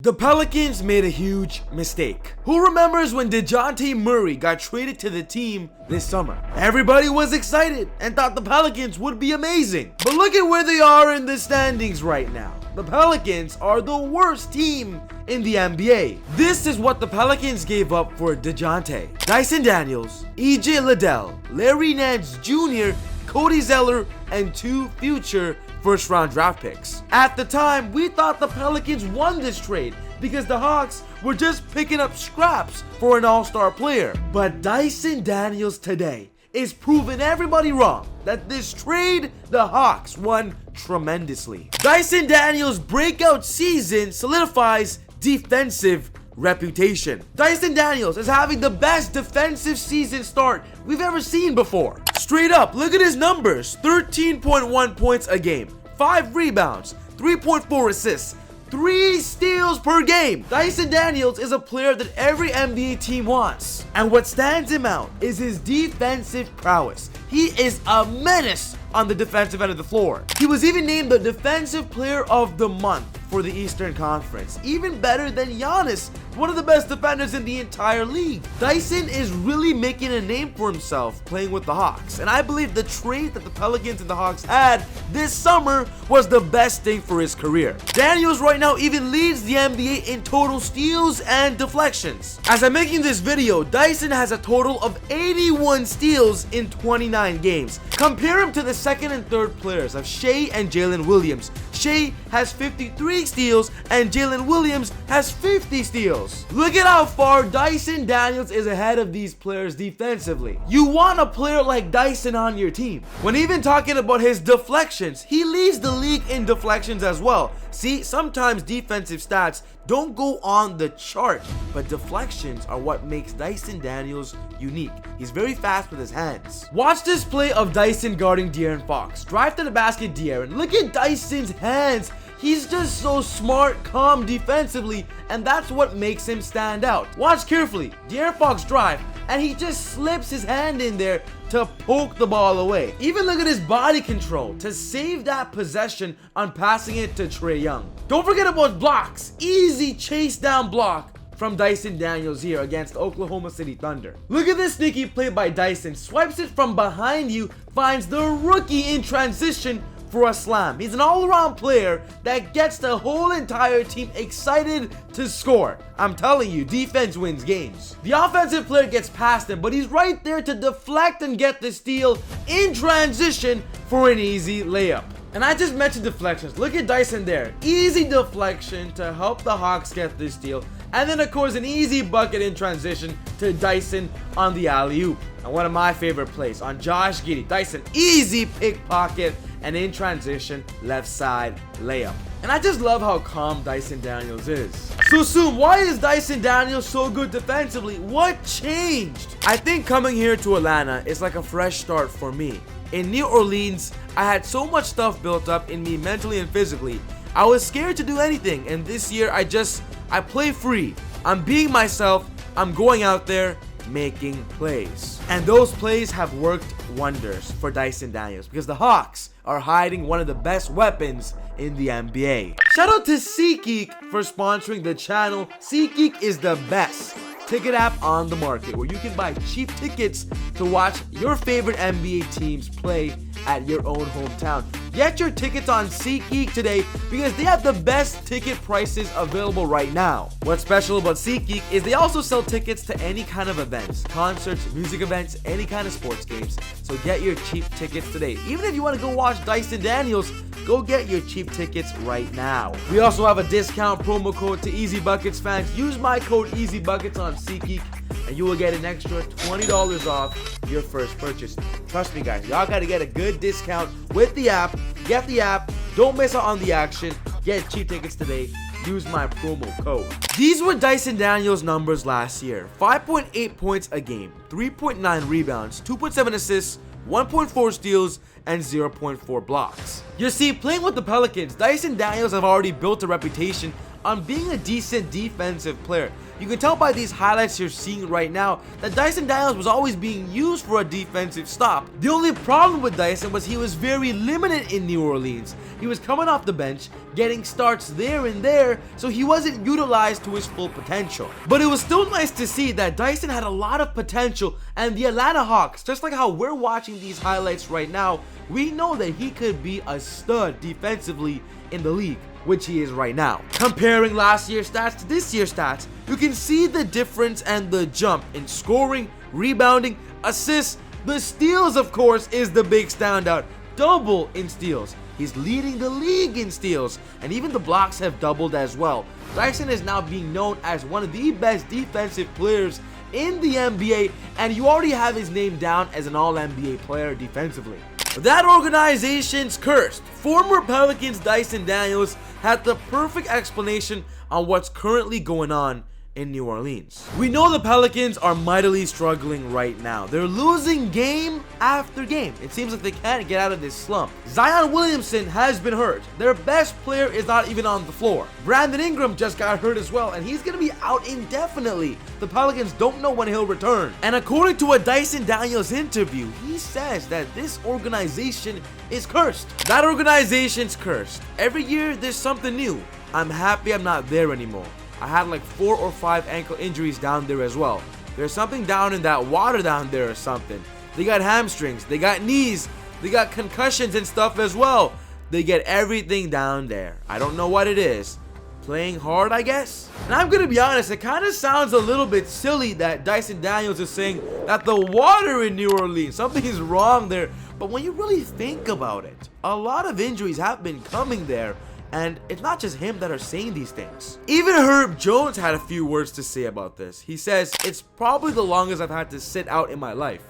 The Pelicans made a huge mistake. Who remembers when DeJounte Murray got traded to the team this summer? Everybody was excited and thought the Pelicans would be amazing. But look at where they are in the standings right now. The Pelicans are the worst team in the NBA. This is what the Pelicans gave up for DeJounte: Dyson Daniels, EJ Liddell, Larry Nance Jr., Cody Zeller, and 2 future first-round draft picks. At the time, we thought the Pelicans won this trade because the Hawks were just picking up scraps for an all-star player. But Dyson Daniels today is proving everybody wrong that this trade, the Hawks won tremendously. Dyson Daniels' breakout season solidifies defensive reputation. Dyson Daniels is having the best defensive season start we've ever seen before. Straight up, look at his numbers: 13.1 points a game, 5 rebounds, 3.4 assists, 3 steals per game. Dyson Daniels is a player that every NBA team wants. And what stands him out is his defensive prowess. He is a menace on the defensive end of the floor. He was even named the Defensive Player of the Month for the Eastern Conference, even better than Giannis, one of the best defenders in the entire league. Dyson is really making a name for himself playing with the Hawks, and I believe the trade that the Pelicans and the Hawks had this summer was the best thing for his career. Daniels right now even leads the NBA in total steals and deflections. As I'm making this video, Dyson has a total of 81 steals in 29 games. Compare him to the second and third players of Shea and Jalen Williams. Shea has 53 steals and Jalen Williams has 50 steals. Look at how far Dyson Daniels is ahead of these players defensively. You want a player like Dyson on your team. When even talking about his deflections, he leads the league in deflections as well. See, sometimes defensive stats don't go on the chart, but deflections are what makes Dyson Daniels unique. He's very fast with his hands. Watch this play of Dyson guarding De'Aaron Fox. Drive to the basket, De'Aaron. Look at Dyson's hands. He's just so smart, calm defensively, and that's what makes him stand out. Watch carefully. De'Aaron Fox drive, and he just slips his hand in there to poke the ball away. Even look at his body control to save that possession on passing it to Trae Young. Don't forget about blocks. Easy chase down block from Dyson Daniels here against Oklahoma City Thunder. Look at this sneaky play by Dyson. Swipes it from behind you, finds the rookie in transition for a slam. He's an all-around player that gets the whole entire team excited to score. I'm telling you, defense wins games. The offensive player gets past him, but he's right there to deflect and get the steal in transition for an easy layup. And I just mentioned deflections. Look at Dyson there. Easy deflection to help the Hawks get this steal. And then, of course, an easy bucket in transition to Dyson on the alley-oop. And one of my favorite plays on Josh Giddey. Dyson, easy pickpocket and in transition, left side layup. And I just love how calm Dyson Daniels is. So soon, why is Dyson Daniels so good defensively? What changed? I think coming here to Atlanta is like a fresh start for me. In New Orleans, I had so much stuff built up in me mentally and physically. I was scared to do anything, and this year I play free. I'm being myself. I'm going out there making plays. And those plays have worked wonders for Dyson Daniels because the Hawks are hiding one of the best weapons in the NBA. Shout out to SeatGeek for sponsoring the channel. SeatGeek is the best ticket app on the market where you can buy cheap tickets to watch your favorite NBA teams play at your own hometown. Get your tickets on SeatGeek today because they have the best ticket prices available right now. What's special about SeatGeek is they also sell tickets to any kind of events, concerts, music events, any kind of sports games. So get your cheap tickets today. Even if you want to go watch Dyson Daniels, go get your cheap tickets right now. We also have a discount promo code to Easy Buckets fans. Use my code Easy Buckets on SeatGeek and you will get an extra $20 off your first purchase. Trust me, guys, y'all gotta get a good discount with the app. Get the app, don't miss out on the action. Get cheap tickets today. Use my promo code. These were Dyson Daniels' numbers last year: 5.8 points a game, 3.9 rebounds, 2.7 assists, 1.4 steals, and 0.4 blocks. You see, playing with the Pelicans, Dyson Daniels have already built a reputation on being a decent defensive player. You can tell by these highlights you're seeing right now that Dyson Daniels was always being used for a defensive stop. The only problem with Dyson was he was very limited in New Orleans. He was coming off the bench, getting starts there and there, so he wasn't utilized to his full potential. But it was still nice to see that Dyson had a lot of potential, and the Atlanta Hawks, just like how we're watching these highlights right now, we know that he could be a stud defensively in the league, which he is right now. Comparing last year's stats to this year's stats, you can see the difference and the jump in scoring, rebounding, assists. The steals, of course, is the big standout. Double in steals. He's leading the league in steals, and even the blocks have doubled as well. Dyson is now being known as one of the best defensive players in the NBA, and you already have his name down as an all-NBA player defensively. That organization's cursed. Former Pelicans Dyson Daniels had the perfect explanation on what's currently going on in New Orleans. We know the Pelicans are mightily struggling right now. They're losing game after game. It seems like they can't get out of this slump. Zion Williamson has been hurt. Their best player is not even on the floor. Brandon Ingram just got hurt as well, and he's going to be out indefinitely. The Pelicans don't know when he'll return. And according to a Dyson Daniels interview, he says that this organization is cursed. That organization's cursed. Every year there's something new. I'm happy I'm not there anymore. I had like 4 or 5 ankle injuries down there as well. There's something down in that water down there or something. They got hamstrings, they got knees, they got concussions and stuff as well. They get everything down there. I don't know what it is. Playing hard, I guess? And I'm gonna be honest, it kind of sounds a little bit silly that Dyson Daniels is saying that the water in New Orleans, something is wrong there. But when you really think about it, a lot of injuries have been coming there. And it's not just him that are saying these things. Even Herb Jones had a few words to say about this. He says, "It's probably the longest I've had to sit out in my life.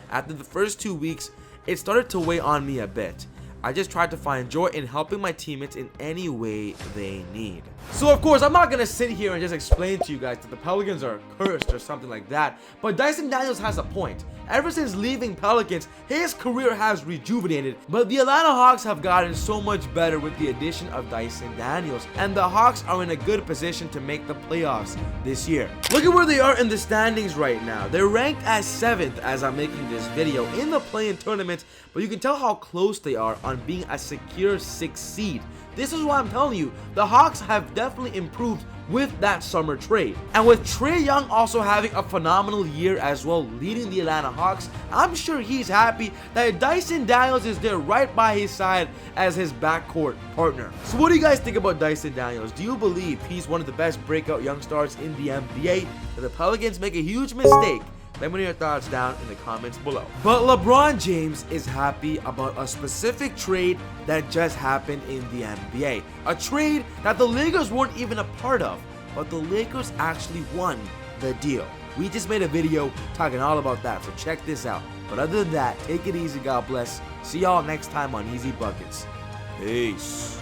After the first 2 weeks, it started to weigh on me a bit. I just tried to find joy in helping my teammates in any way they need." So of course, I'm not gonna sit here and just explain to you guys that the Pelicans are cursed or something like that, but Dyson Daniels has a point. Ever since leaving Pelicans, his career has rejuvenated, but the Atlanta Hawks have gotten so much better with the addition of Dyson Daniels, and the Hawks are in a good position to make the playoffs this year. Look at where they are in the standings right now. They're ranked as 7th as I'm making this video in the play-in tournament, but you can tell how close they are on being a secure 6th seed. This is why I'm telling you, the Hawks have definitely improved with that summer trade. And with Trae Young also having a phenomenal year as well, leading the Atlanta Hawks, I'm sure he's happy that Dyson Daniels is there right by his side as his backcourt partner. So what do you guys think about Dyson Daniels? Do you believe he's one of the best breakout young stars in the NBA? Did the Pelicans make a huge mistake? Let me know your thoughts down in the comments below. But LeBron James is happy about a specific trade that just happened in the NBA. A trade that the Lakers weren't even a part of, but the Lakers actually won the deal. We just made a video talking all about that, so check this out. But other than that, take it easy, God bless. See y'all next time on Easy Buckets. Peace.